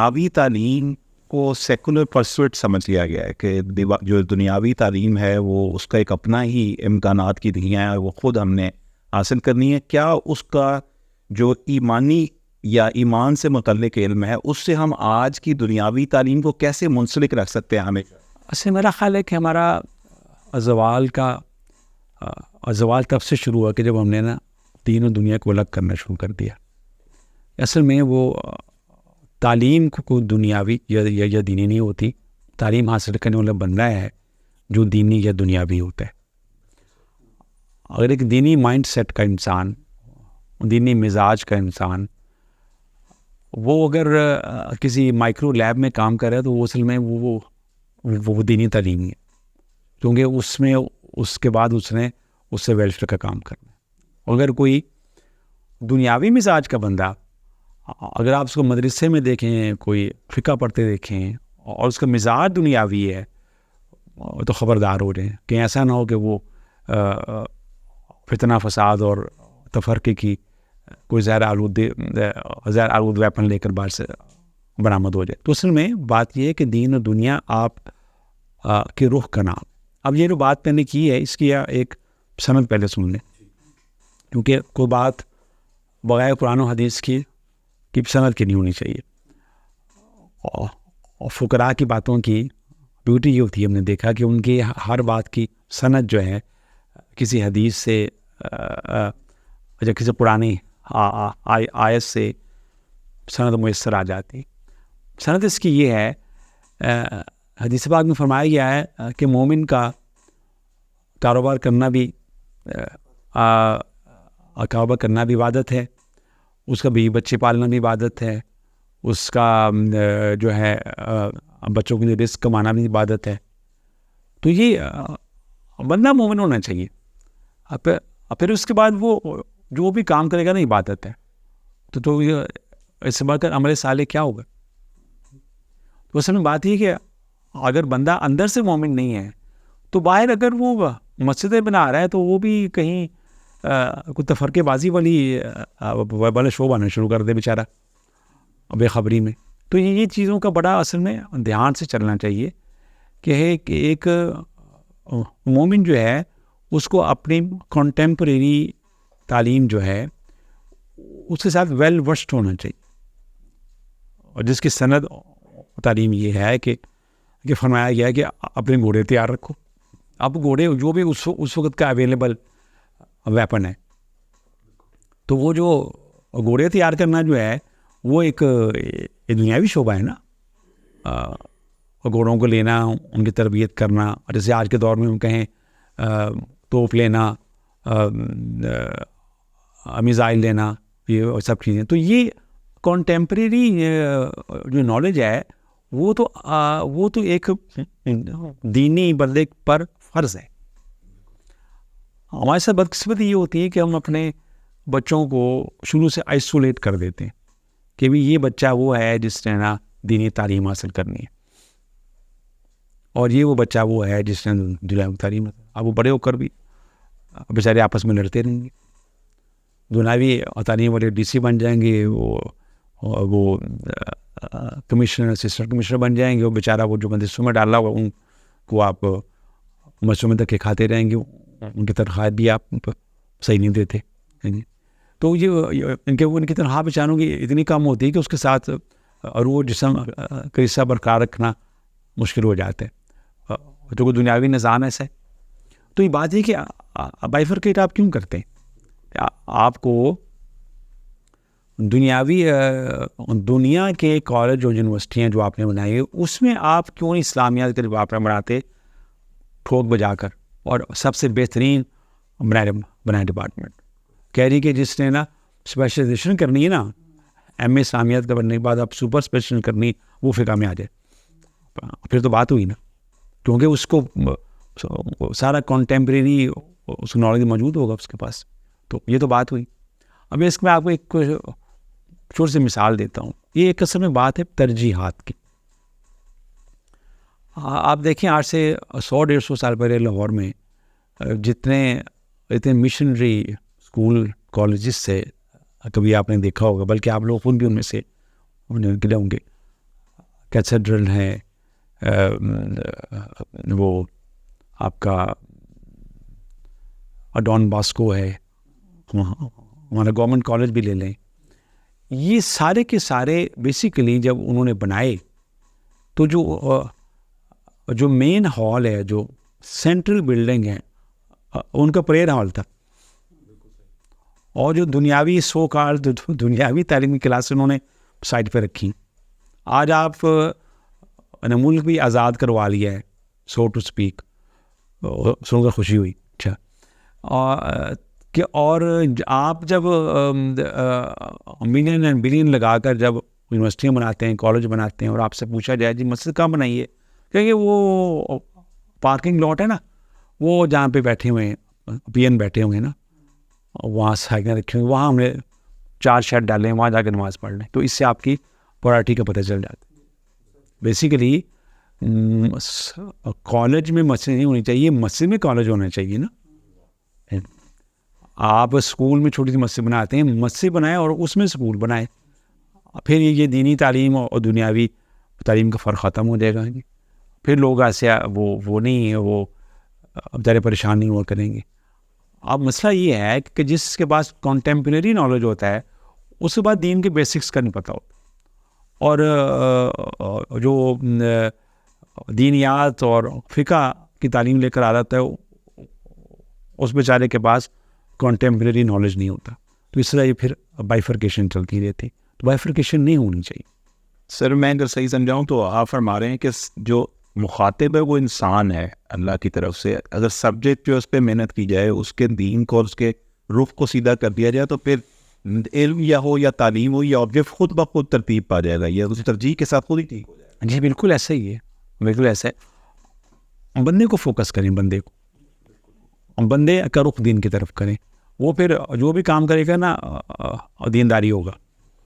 دنیاوی تعلیم کو سیکولر پرسوٹ سمجھ لیا گیا ہے کہ جو دنیاوی تعلیم ہے وہ اس کا ایک اپنا ہی امکانات کی دنیا ہے، وہ خود ہم نے حاصل کرنی ہے. کیا اس کا جو ایمانی یا ایمان سے متعلق علم ہے اس سے ہم آج کی دنیاوی تعلیم کو کیسے منسلک رکھ سکتے ہیں؟ ہمیں ایسے میرا خیال ہے کہ ہمارا زوال تب سے شروع ہوا کہ جب ہم نے دین و دنیا کو الگ کرنا شروع کر دیا. اصل میں وہ تعلیم کو دنیاوی یا دینی نہیں ہوتی. تعلیم حاصل کرنے والا بندہ ہے جو دینی یا دنیاوی ہوتا ہے. اگر ایک دینی مائنڈ سیٹ کا انسان، دینی مزاج کا انسان، وہ اگر کسی مائکرو لیب میں کام کر رہا ہے تو وہ اصل میں وہ دینی تعلیم ہے، کیونکہ اس میں اس کے بعد اس نے اس سے ویلفیئر کا کام کرنا ہے. اگر کوئی دنیاوی مزاج کا بندہ، اگر آپ اس کو مدرسے میں دیکھیں، کوئی فقہ پڑھتے دیکھیں اور اس کا مزاج دنیاوی ہے تو خبردار ہو جائیں کہ ایسا نہ ہو کہ وہ فتنہ فساد اور تفرقے کی کوئی زہر آلود ویپن لے کر باہر سے برآمد ہو جائے. تو اصل میں بات یہ ہے کہ دین اور دنیا آپ کے رخ کا نام. اب یہ جو بات میں نے کی ہے اس کی ایک سند پہلے سن لیں، کیونکہ کوئی بات بغیر قرآن و حدیث کی سند کی نہیں ہونی چاہیے. اور فقراء کی باتوں کی بیوٹی یہ ہوتی ہے، ہم نے دیکھا کہ ان کی ہر بات کی سند جو ہے کسی حدیث سے یا کسی پرانی آیت سے سند میسر آ جاتی. سند اس کی یہ ہے، حدیث پاک میں فرمایا گیا ہے کہ مومن کا کاروبار کرنا بھی عبادت ہے، اس کا بیوی بچے پالنا بھی عبادت ہے، اس کا جو ہے بچوں کے لیے رزق کمانا بھی عبادت ہے. تو یہ بندہ مومن ہونا چاہیے. پھر اس کے بعد وہ جو بھی کام کرے گا نا عبادت ہے. تو یہ اس سے بڑھ کر عمل صالح کیا ہوگا؟ تو اصل میں بات یہ کہ اگر بندہ اندر سے مومن نہیں ہے تو باہر اگر وہ مسجدیں بنا رہا ہے تو وہ بھی کہیں کوئی تفرقے بازی والا شو بنانا شروع کر دے بیچارہ بے خبری میں. تو یہ چیزوں کا بڑا اصل میں دھیان سے چلنا چاہیے کہ ایک مومن جو ہے اس کو اپنی کنٹمپریری تعلیم جو ہے اس کے ساتھ ویل ورسڈ ہونا چاہیے، اور جس کی سند تعلیم یہ ہے کہ فرمایا گیا ہے کہ اپنے گھوڑے تیار رکھو. اب گھوڑے جو بھی اس وقت کا اویلیبل ویپن ہے، تو وہ جو گھوڑے تیار کرنا جو ہے وہ ایک دنیاوی شعبہ ہے نا. گھوڑوں کو لینا، ان کی تربیت کرنا، اور جیسے آج کے دور میں ہم کہیں توپ لینا، میزائل لینا، یہ سب چیزیں. تو یہ کنٹمپریری جو نالج ہے وہ تو ایک دینی بندے پر فرض ہے. ہمارے ساتھ بدقسمتی یہ ہوتی ہے کہ ہم اپنے بچوں کو شروع سے آئسولیٹ کر دیتے ہیں کہ بھی یہ بچہ وہ ہے جس نے دینی تعلیم حاصل کرنی ہے، اور یہ وہ بچہ وہ ہے جس نے دنیاوی تعلیم. اب وہ بڑے ہو کر بھی بیچارے آپس میں لڑتے رہیں گے. دنیاوی تعلیم والے ڈی سی بن جائیں گے، وہ کمشنر اسسٹنٹ کمشنر بن جائیں گے، وہ بیچارہ وہ جو مدرسوں میں ڈالا ہوا ان کو آپ مدرسوں میں دھکے کھاتے رہیں گے، ان کی تنخواہ بھی آپ صحیح نہیں دیتے. تو یہ ان کی تنخواہ بیچاروں کی اتنی کم ہوتی ہے کہ اس کے ساتھ اور وہ جسم کا حصہ برقرار رکھنا مشکل ہو جاتا ہے. جو کوئی دنیاوی نظام ایسا ہے. تو یہ بات ہے کہ بائیفرکیٹ آپ کیوں کرتے ہیں؟ آپ کو دنیا کے کالج اور یونیورسٹیاں جو آپ نے بنائی ہے اس میں آپ کیوں نہیں اسلامیات کے آپ بناتے ٹھوک بجا کر، اور سب سے بہترین بنائے ڈپارٹمنٹ کہہ رہی کہ جس نے اسپیشلائزیشن کرنی ہے نا ایم اے اسلامیات کا بننے کے بعد آپ سپر اسپیشلائزیشن کرنی، وہ فقہ میں آ جائے. پھر تو بات ہوئی نا، کیونکہ اس کو سارا کنٹمپریری اس کو نالج موجود ہوگا اس کے پاس. تو یہ تو بات ہوئی. اب اس میں آپ کو ایک چھوٹی سی مثال دیتا ہوں. یہ ایک اصل میں بات ہے ترجیحات کی. آپ دیکھیں آج سے 100-150 سال پہلے لاہور میں اتنے مشنری اسکول کالجز سے کبھی آپ نے دیکھا ہوگا، بلکہ آپ لوگ خود بھی ان میں سے نکلے ہوں گے. کیتھیڈرل ہے، وہ آپ کا ڈان باسکو ہے، ہمارا گورنمنٹ کالج بھی لے لیں. یہ سارے کے سارے بیسیکلی جب انہوں نے بنائے تو جو مین ہال ہے، جو سینٹرل بلڈنگ ہے، ان کا پریئر ہال تھا. اور جو دنیاوی دنیاوی تعلیمی کلاس انہوں نے سائڈ پہ رکھی. آج آپ نے ملک بھی آزاد کروا لیا ہے، سو ٹو اسپیک. سن کر خوشی ہوئی. اچھا، اور آپ جب ملین اینڈ بلین لگا کر جب یونیورسٹیاں بناتے ہیں، کالج بناتے ہیں، اور آپ سے پوچھا جائے جی مسجد کہاں بنائی ہے، کیونکہ وہ پارکنگ لاٹ ہے نا، وہ جہاں پہ بیٹھے ہوئے ہیں پی این بیٹھے ہوئے ہیں نا، وہاں سائیکل رکھے ہوئے، وہاں ہم نے 4 شیڈ ڈالے ہیں، وہاں جا کے نماز پڑھ لیں. تو اس سے آپ کی پراٹھی کا پتہ چل جاتا ہے. بیسیکلی کالج میں مسجد نہیں ہونی چاہیے، مسجد میں کالج ہونا چاہیے نا. آپ اسکول میں چھوٹی سی مسجد بناتے ہیں، مسجد بنائیں اور اس میں اسکول بنائیں. پھر یہ دینی تعلیم اور دنیاوی تعلیم کا فرق ختم ہو جائے گا. پھر لوگ ایسے وہ نہیں، وہ بیچارے پریشان نہیں ہوا کریں گے. اب مسئلہ یہ ہے کہ جس کے پاس کنٹمپریری نالج ہوتا ہے اس کے بعد دین کے بیسکس کا نہیں پتہ ہوتا، اور جو دینیات اور فقہ کی تعلیم لے کر آ جاتا ہے اس بیچارے کے پاس کنٹمپریری نالج نہیں ہوتا. تو اس طرح یہ پھر بائیفرکیشن چلتی رہتی. تو بائیفرکیشن نہیں ہونی چاہیے. سر میں اگر صحیح سمجھاؤں تو آپ فرما رہے ہیں کہ جو مخاطب ہے وہ انسان ہے اللہ کی طرف سے، اگر سبجیکٹ جو اس پہ محنت کی جائے، اس کے دین کو اور اس کے رخ کو سیدھا کر دیا جائے، تو پھر علم یا ہو یا تعلیم ہو یا آبجیکٹ خود بخود ترتیب پا جائے گا، یا اس ترجیح کے ساتھ خود ہی ٹھیک ہو جائے گا. جی بالکل ایسا ہی ہے، بالکل ایسا ہے. بندے کو فوکس کریں، بندے کا رخ دین کی طرف کریں، وہ پھر جو بھی کام کرے گا نا دینداری ہوگا.